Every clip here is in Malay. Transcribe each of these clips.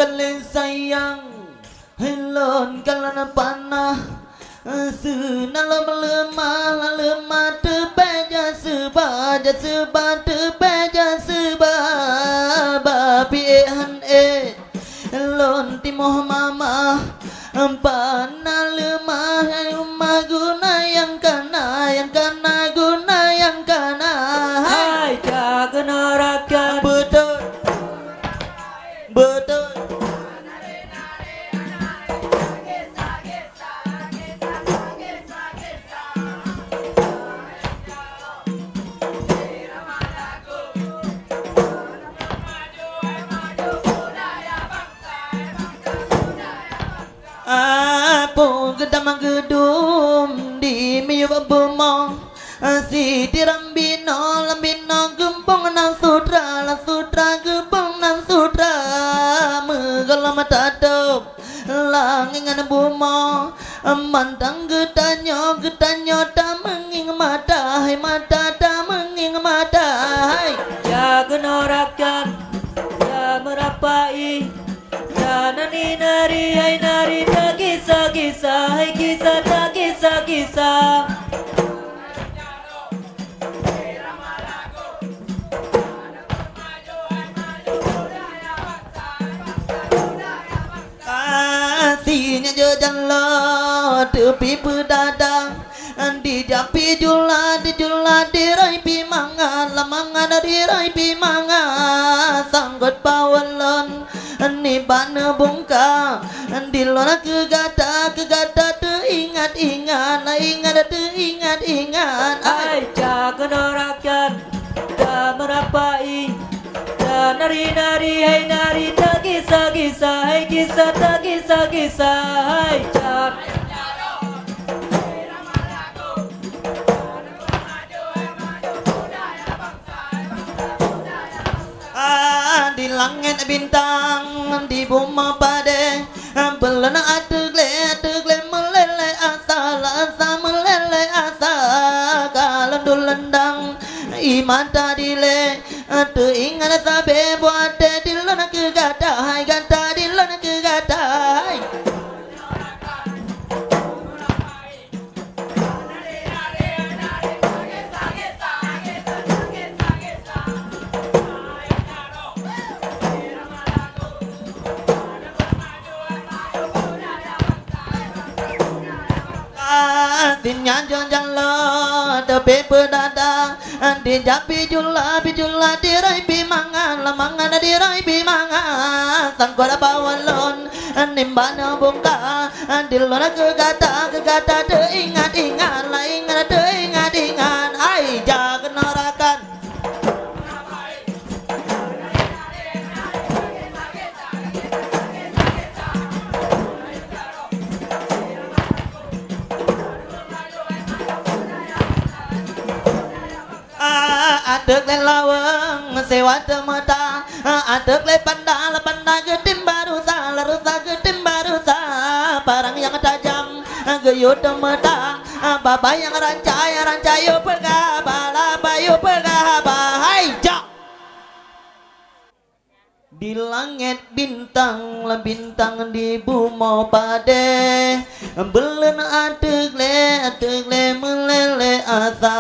kalian sayang helon kalian panah Senang lemah terpeja sebaja terpeja sebab pihan lon timoh mama panah lemah rumah guna yang kana guna yang kana hai jaga narakan betul betul Gedamang gedum di miyu bumong si tirambino lambino gempong nang sutra gempong nang sutra megalam tatop langingan bumong mantang getanyo ta menging mata hai mata ta menging mata hai jaga norakan ya merapai nani nari hai nari tak kisah hai kisah tak kisah kasihnya jajan lo tepi pedadang di japi jula dirai pimangan lamangan dirai pimangan sanggot pawalon ni bana bongka di lona kegata teringat ai jaga norakan dah merapai dah nari hai nari tak kisah hai kisah tak kisah hai jaga di langit bintang di bumi pade belana ategle melele asa kalau dulendang imata dile teringat sabe buat dilana kegata hai gata dilana kegata hai Dinya jangan lo tepi pedada di japi jula dirai pimangan lamangan dirai pimangan sangkora bawalon nimbana bongka di lona kegata teringat ai jaga narakan adek le lawang sewa temata adek le panda gedim barusa gedim barusa barang yang tajam geyut temata baba yang rancai yo pegah bala bayu pegah bahai jak di langit bintang di bumi pade belen adek le melele asa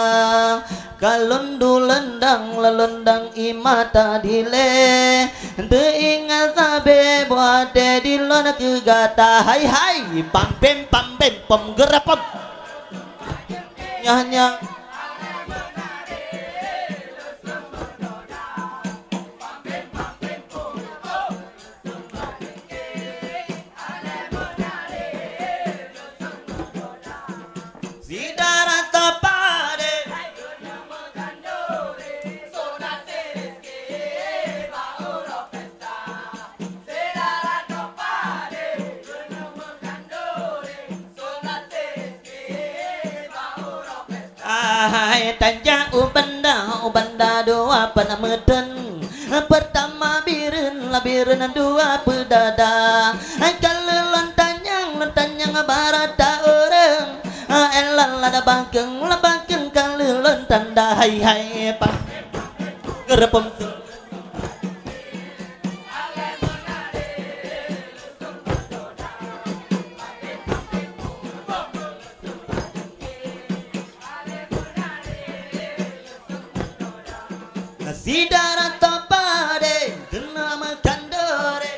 kalundu lendang imata dile teingat sabe buat di lona kegata hai pam pem pom gerapam nyah tanya ubanda dua penameten pertama birin dua pedada kalau lantanyang barata orang elang lada bangkeng kalau lantanda hai pak gerepem di darat topade kena makan dore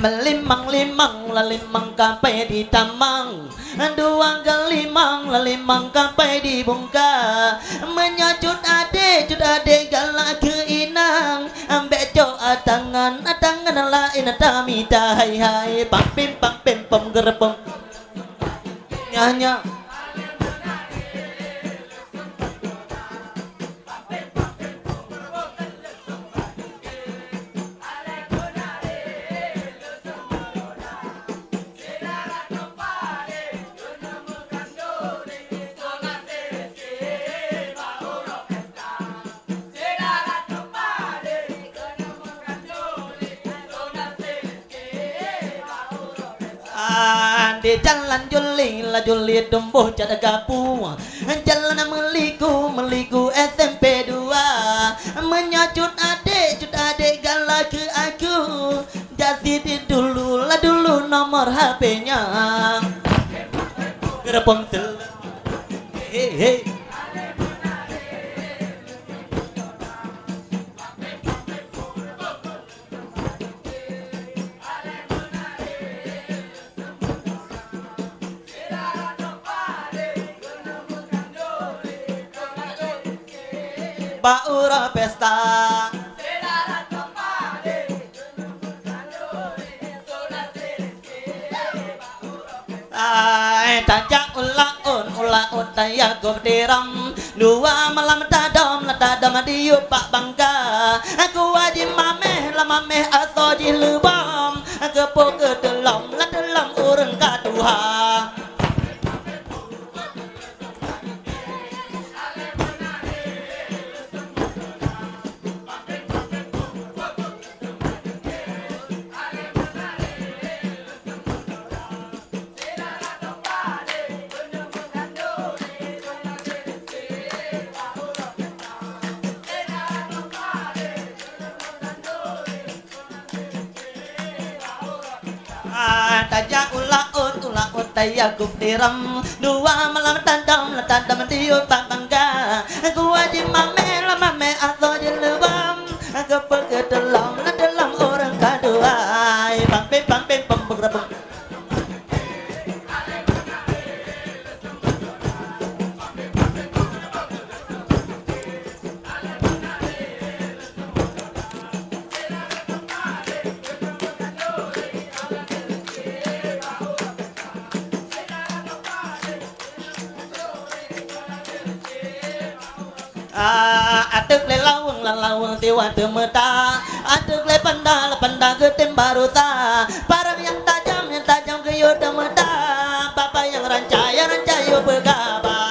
melimang-limang lalimang kapai di tamang dua gelimang lalimang kapai di bungka menyajut ade galak ke inang ambek jo atangan lain tamita hai hai pampim pom gerepong nyanya di jalan juli tumbuh cada kapu jalan meliku SMP 2 menyajut adik galak ke aku jadi dulu nomor HP-nya gerepong tel hey Baura pesta tajak ula-un taya gobderam dua malam tadam diup pak bangga aku wajib mameh atau jilbam kepo ke dalam urang kaduha tajak ula-un taya gubdiram dua malam tandam diup pak bangga aku wajib mameh atau jilbam kepo ke dalam orang kadua pampim pembegrabung atuk le lawang tiwa temeta atuk le panda getem baruta parang yang tajam geyo temeta papa yang rancayo begaba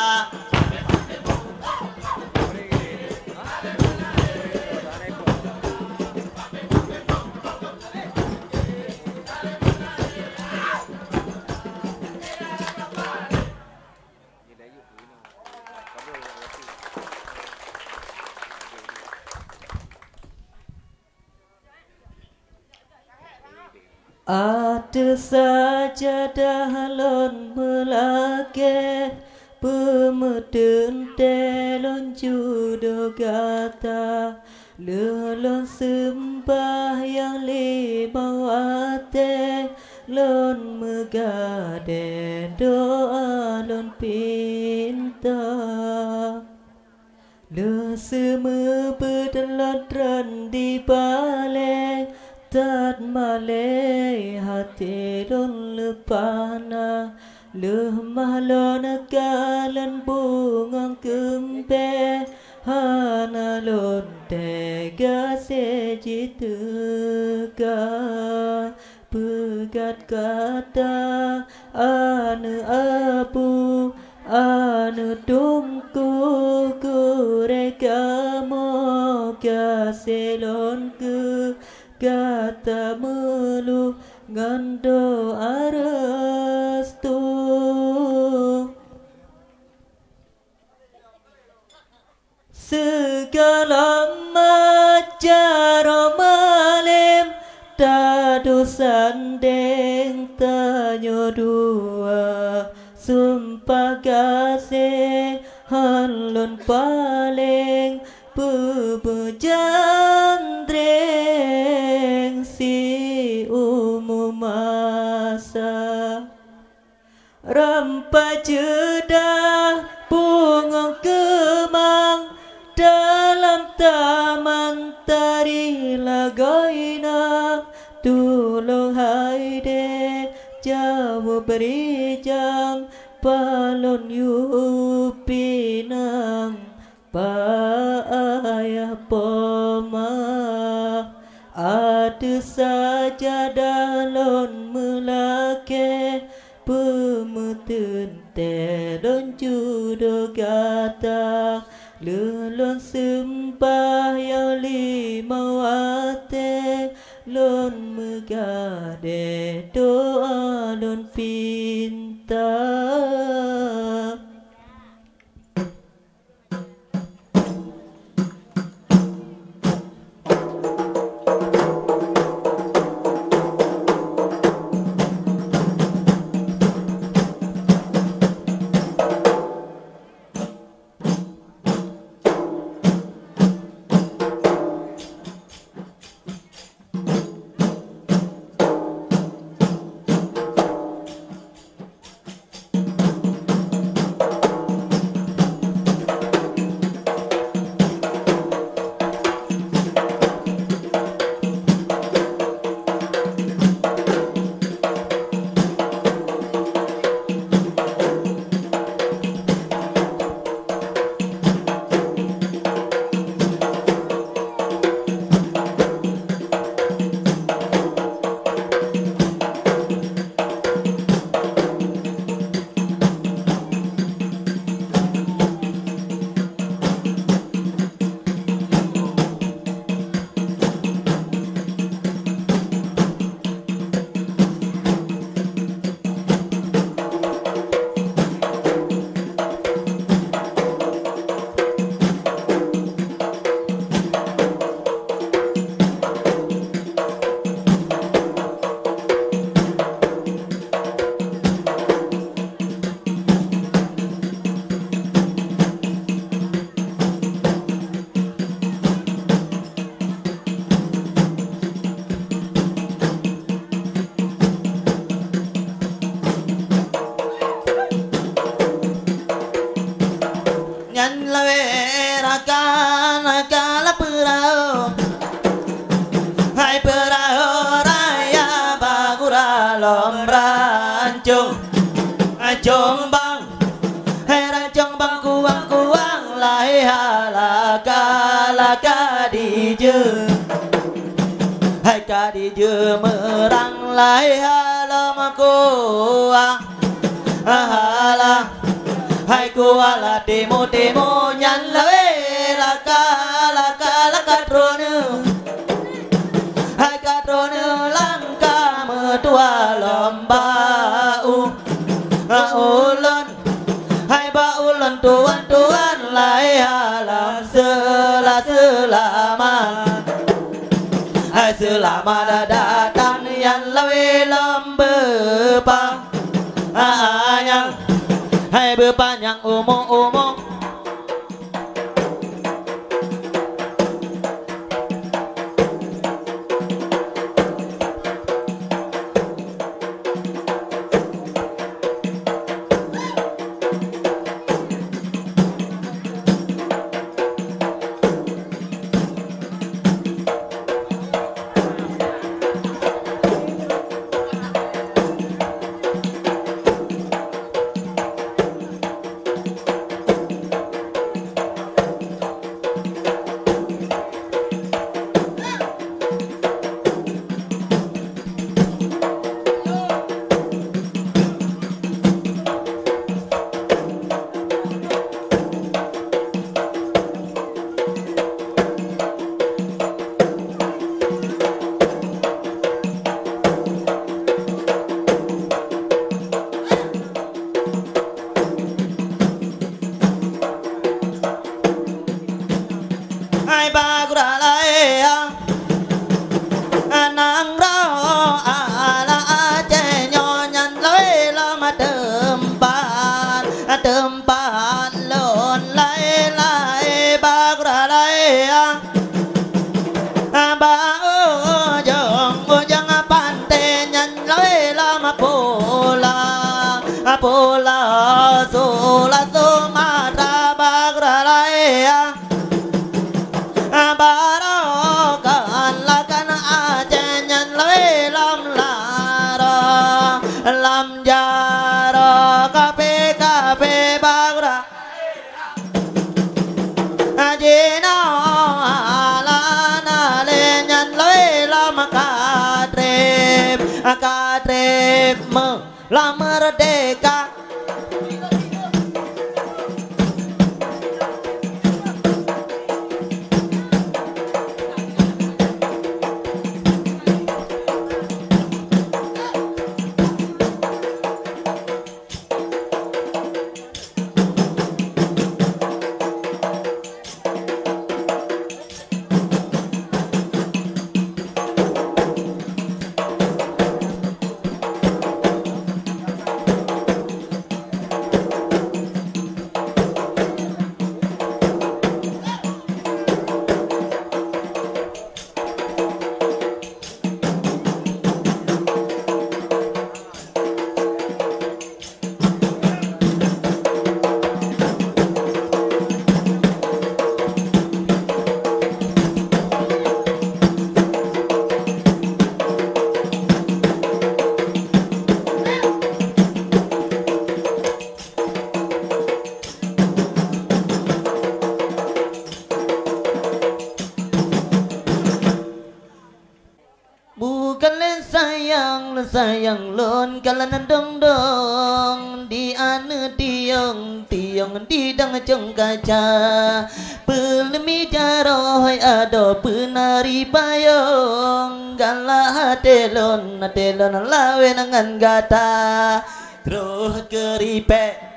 ada saja dahalon melake pemeden telon judo gata lelon sembah yang libawate lon megade doa lon pinta le semua berdelon di balik tat male hati don lepana lemah lona kalan bungang kempe hana lon tega sejituka pegat kata anu abu anu tungku kureka mo kaselonku kata melu ngando arastu segala macam malam dua sumpah kasih halon paling pepejandreng si umum masa rampa jedah bunga kemang dalam taman tari lagoina tulung haide jauh berijang palon yupinang paayah poma ada saja dalon melake pemetun telon judo gata lelon sembah yang lima wate lon megade doa lon pinta Chong bang hay ra chong bang kuang lai ha la ca đi dư hay ca đi dư mơ răng lai ha la ma cô ha la hay cô la temo nhăn la ca tro nu hay ca tro nu lang ca mơ tua lom ba u ulan hai ba ulan tuan lai làm sư la ma hai sư la ma đã tan yan la we lam bơ pa nhang hai bơ pa nhang umo nang rau ala che nho nhăn lối la merdeka. Sayang lon kalan dong dong di ane tiong tiong di dang jong kaca pelmi jaroy ado penari payong galah telon lawe nangan gata terus keripek.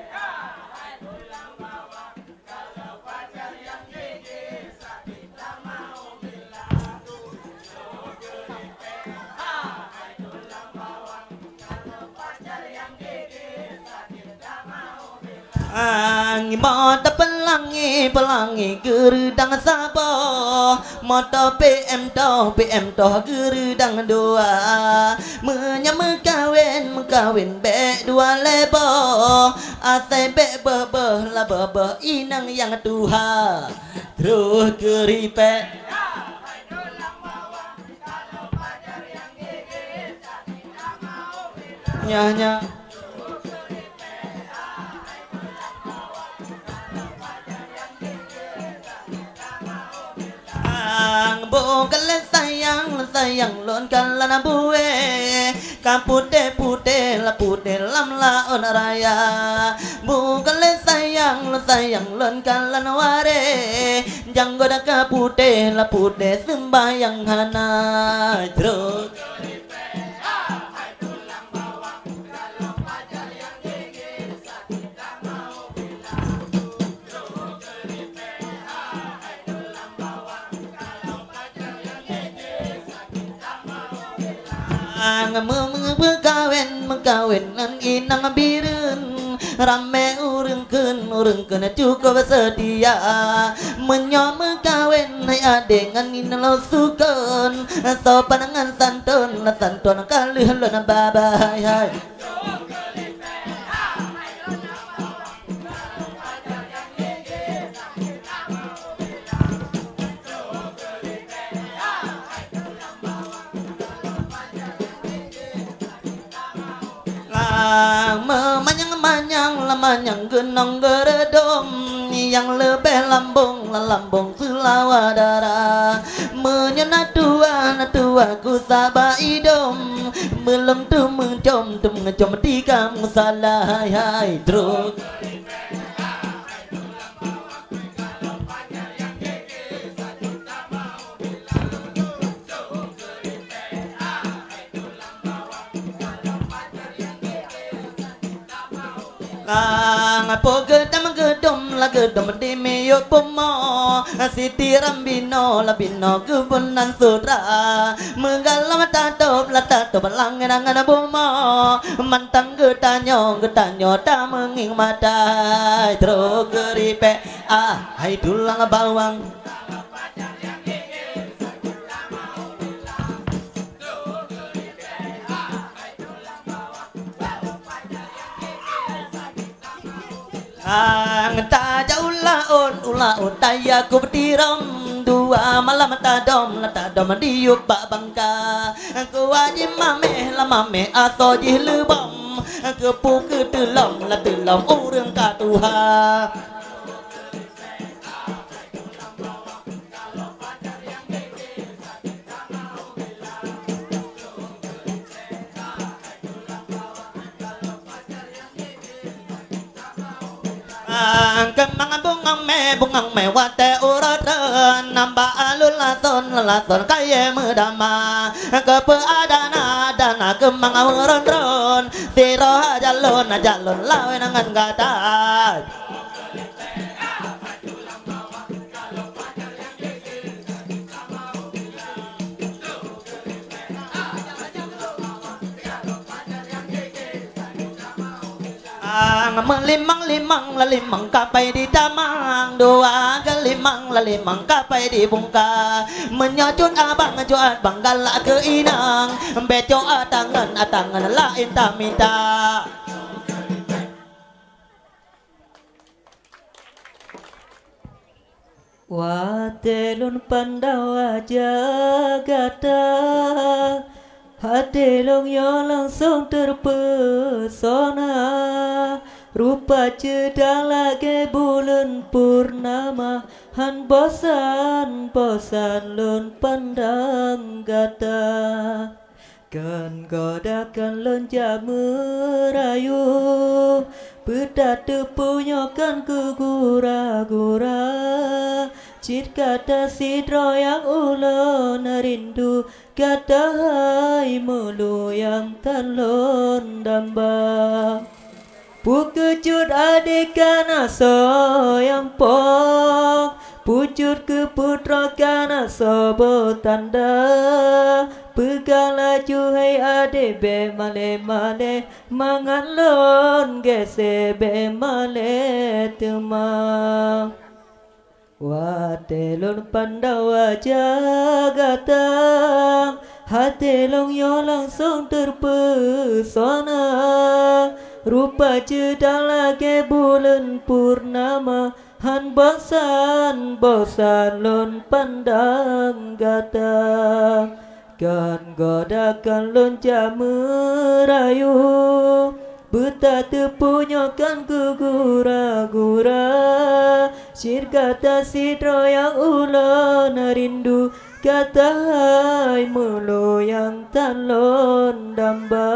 Mata pelangi gerudang sabo mata PM toh gerudang dua menyama kawin be dua lebo asai be lah inang yang tuha terus keripek. Nyanya bukan sayang lon kalan bue kapute la pute lam laon raya bukan sayang lon kalan ware janggo dak kapute la pute sembayang hana terus mengkawin nan inang birun rame urengkeun cukup sedia menyom kawin hai adengan inalo sukun sopan ngan santun kalih lon babay hai manyang genong geredom yang lebih lambung selawadara menyana tua ku sabah idom belum tu mencom di kamu salah hai terus ngapo gedom di meyok pomo siti rambino labino kebunan sutra menggalam tatop langan bomo mantang getanyo tak menging mata terus geripe hai tulang bawang ta jauh ulaun daya ku bertirong dua malam tadom diup bak bangka ku wajib mame aso jih lubom kepu ke telom urang katuha bungang mewah te uratan nambah alul lason kaya mudama kepeadana dana kemang ron siro jalon lawe nangan gata melimang lalimang kapai di damang dua kelimang lalimang kapai di bungka menyajun abang juat banggal ke inang beco atangan lain tamita watelun pandawa jagata hati long langsung terpesona rupa cedang lagi bulan purnama han bosan lun pandang gata kan godakan lun jamerayu pedat tepunya kan ke gura-gura cit kata sidro yang ulun rindu kata hai mulu yang talon damba pukecut adik aso yang pong pucut ke putra kana sobo tanda pegala cuhai adik be male mangan lon gese be male temang watelun pandawa jagata hati long langsung terpesona rupa cedang lagi bulan purnama han bosan lon pandang gata kan godakan lon jamerayu Buta tepunya kan ke gura-gura Sir kata sidro yang ulon rindu Kata hai mulu yang talon damba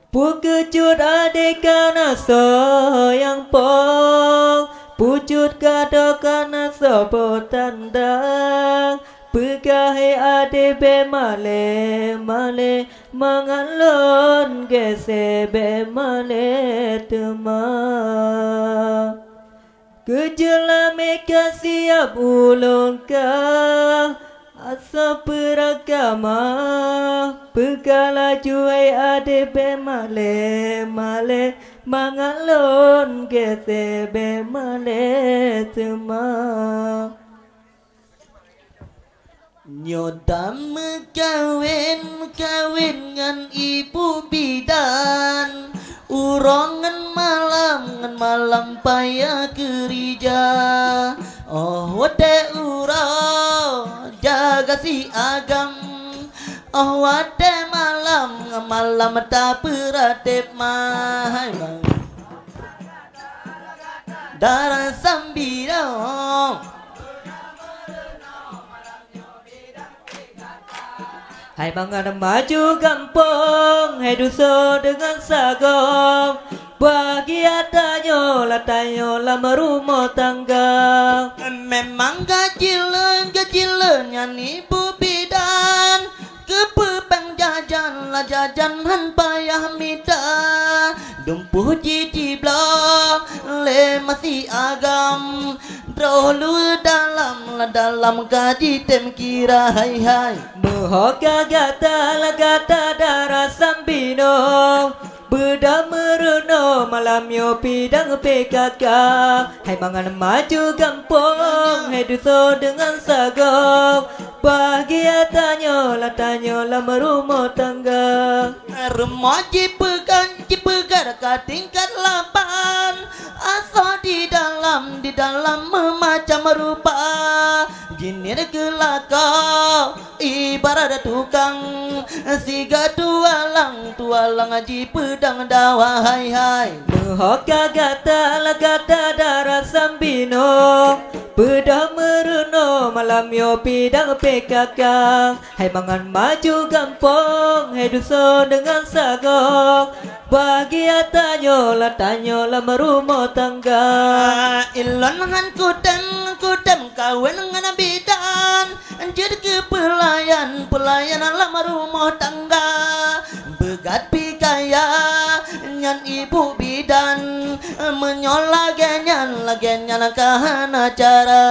Pukecut adik kanaso yang pong Pucut kado kanaso potandang Pegahai ade be male Mangalon gese be male tema Kejelame kasiap ulun ka Asa peragama Pegala juai ade be male Mangalon gese be male tema Nyodam kawin ngan ibu bidan Urongan malam payah kerja Oh wate uro jaga si agam Oh wate malam tak beratip mahai bang Darah sambirong Hai mangan maju kampung Hai duso dengan sagong Bahagia tanyo lah merumah tangga Memang gajilan yang ibu bidan Kepepeng jajan lah jajan han payah minta Dumpuh jiji blok le masih agam Terlalu dalam gaji tem kira hai Mehoka gata darah sambino Beda meruno malam yo pidang PKK Hai mangan maju kampung Hai duso dengan sagong Bahagia tanyo lah merumah tangga Rumah cipegan ke tingkat 8 Asa di dalam memacam rupa Jinir gelaka ibarat tukang Siga tualang haji pedang dawa hai Mehoka gata darah sambino Pedah meruno malam yo pidang pekakang. Hai mangan maju gampong, hai dusun dengan sagong. Bahagia tanyo la merumah tangga. Ilon dengan kudem kawin dengan bidan. Jadi ke pelayan alam rumah tangga. Begat pikaya nyan ibu bidan menyola genyan kahana cara.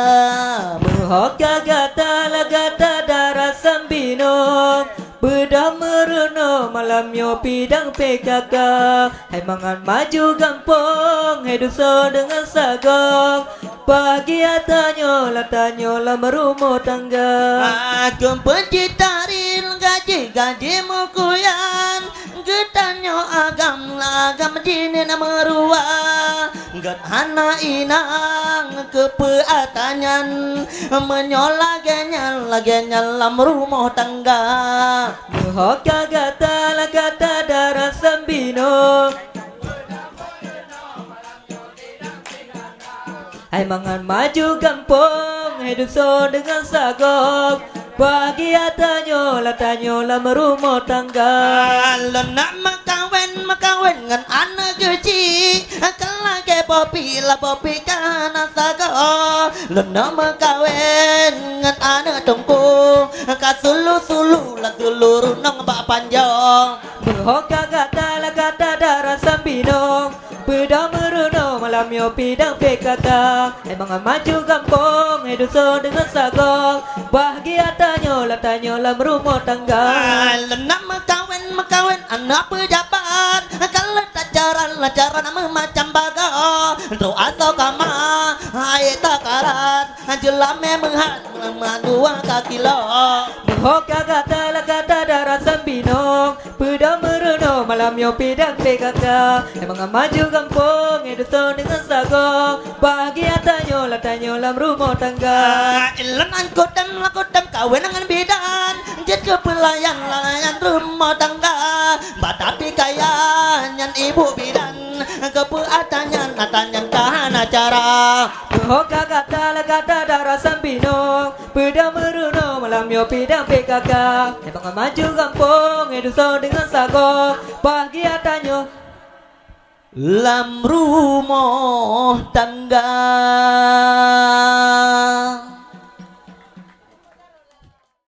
Mehoka gata lagata darah sambino. Bedah merenung malam yo pidang PKK. Hai mangan maju gampong, hai dusun dengan sagong. Bahagia tanyo la merumah tangga. Aku pencitarin gaji mukuyan. Getanyo agam dini merua. Get hana inang kepeatanyan menyola genyan lam rumah tangga. Mehoka gata lagata darah sambino. Hai mangan maju gampong, hai dusun dengan sagong. Bahagia tanyo la merumah tangga. Nak makawin ngan anak kecil. Kala ke popi kana sago. Nak makawin ngan anak tungku. Kasulu runong bak panjang. Mehoka gata lagata darah sambino. Bedah merenung malam yo pidang PKK. Hai mangan maju gampong, hai dusun dengan sagong. Bahagia tanyo la merumah tangga. Nak makawin anak pejabat. Kalau cara nama macam baga. Doa kama hai takarat. Jelame dua kaki lo. Mehoka gata lagata darah sambino. Bedah merenung malam yo pidang PKK. Hai mangan maju gampong, hai dusun dengan sagong. Bahagia tanyo la merumah tangga. Ilan kudem kawin dengan bidan. Jid ke pelayan rumah tangga. Batapi kaya nyan ibu bidan. Kepeatanyan kahana cara. Mehoka gata lagata darah sambino. Bedah merenung malam yo pidang PKK. Hai mangan maju gampong, hai dusun dengan sagong. Bahagia tanyo lam rumah tangga.